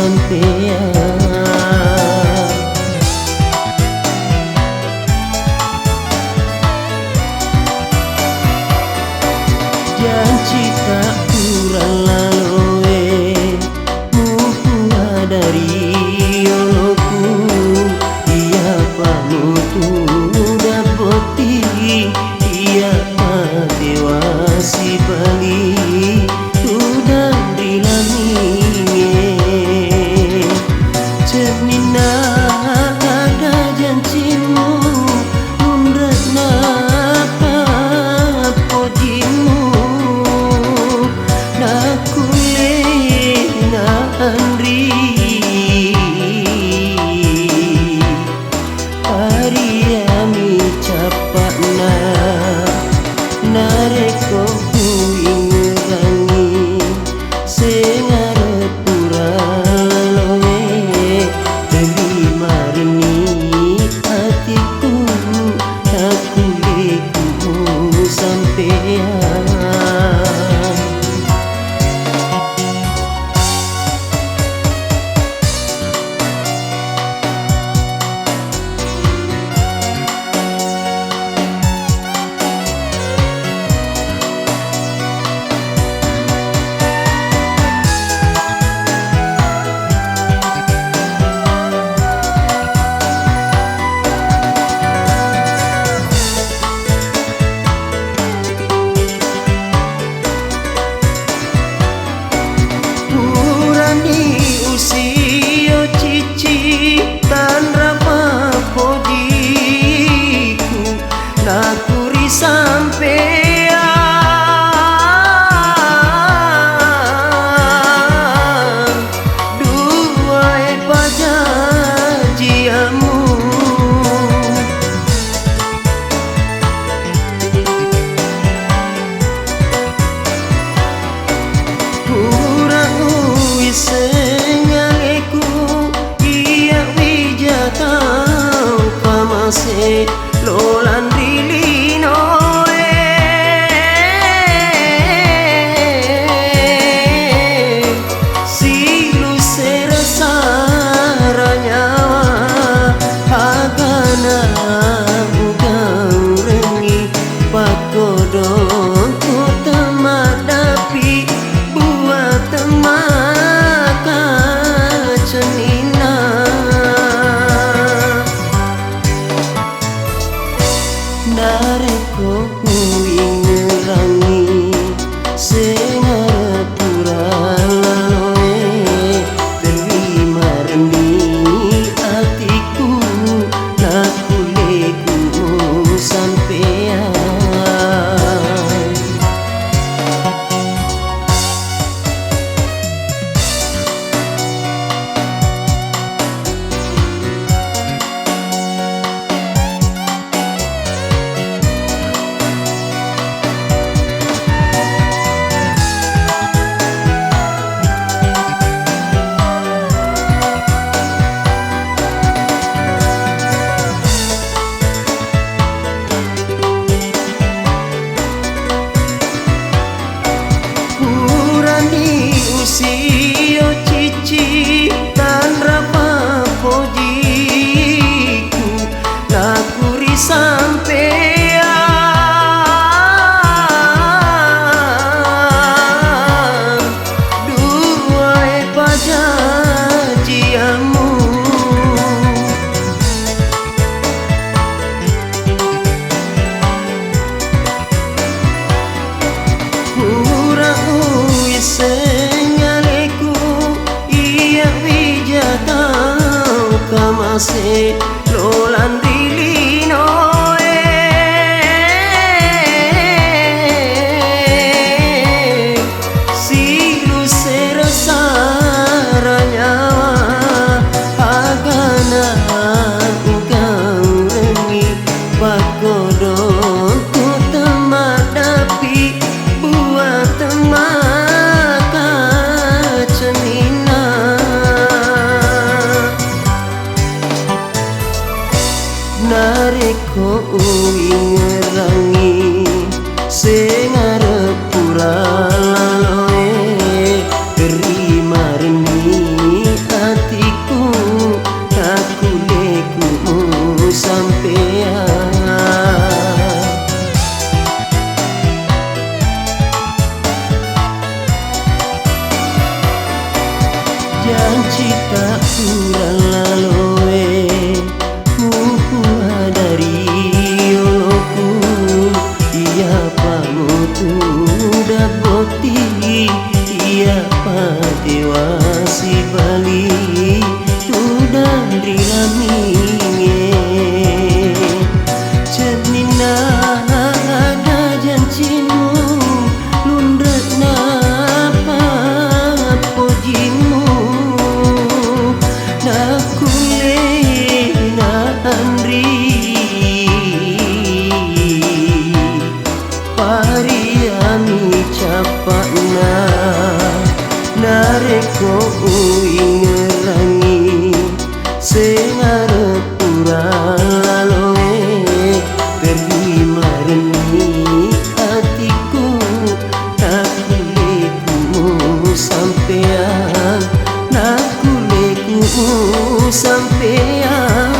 sampean. Janji tak kurang laloe mumpua dari yoloku ia pamutu dapoti ia dewasi bali sudah dilaminge cermina ada janjimu mundana pojimu Andri Ariami capakna nareko kuingerangi sengarep pura laloe terima reni hatiku aku leku sampean. Usio cici tan rama pojiku nakuri sampean dua pajanjiamu kurang wise lolan dilinoe silu serasaranya agana gaurengi pakodong ku temadapi buat temaka cenina nareko kuingerangi sengarep pura laloe terima reni hatiku naku leku sampean. Usio cici tan rama pojiku nakuri sampean dua pajanjiamu kurang wise kamase lolan dilinoe silu serasaranya agana gaurengi pakodong ku temadapi buat temaka cenina nareko uingerangi sengarep pura laloe terima reni janji tak pulang laloe muhu dari oloku iya pamutu daboti iya patewasi bali tudan rilaminge cenina ada janjimu lundret napa pojimu nakule na andri pariami capakna nareko uingerangi sengarep urang laloe terima reni hatiku nakulekumu sampean nakulekumu sampean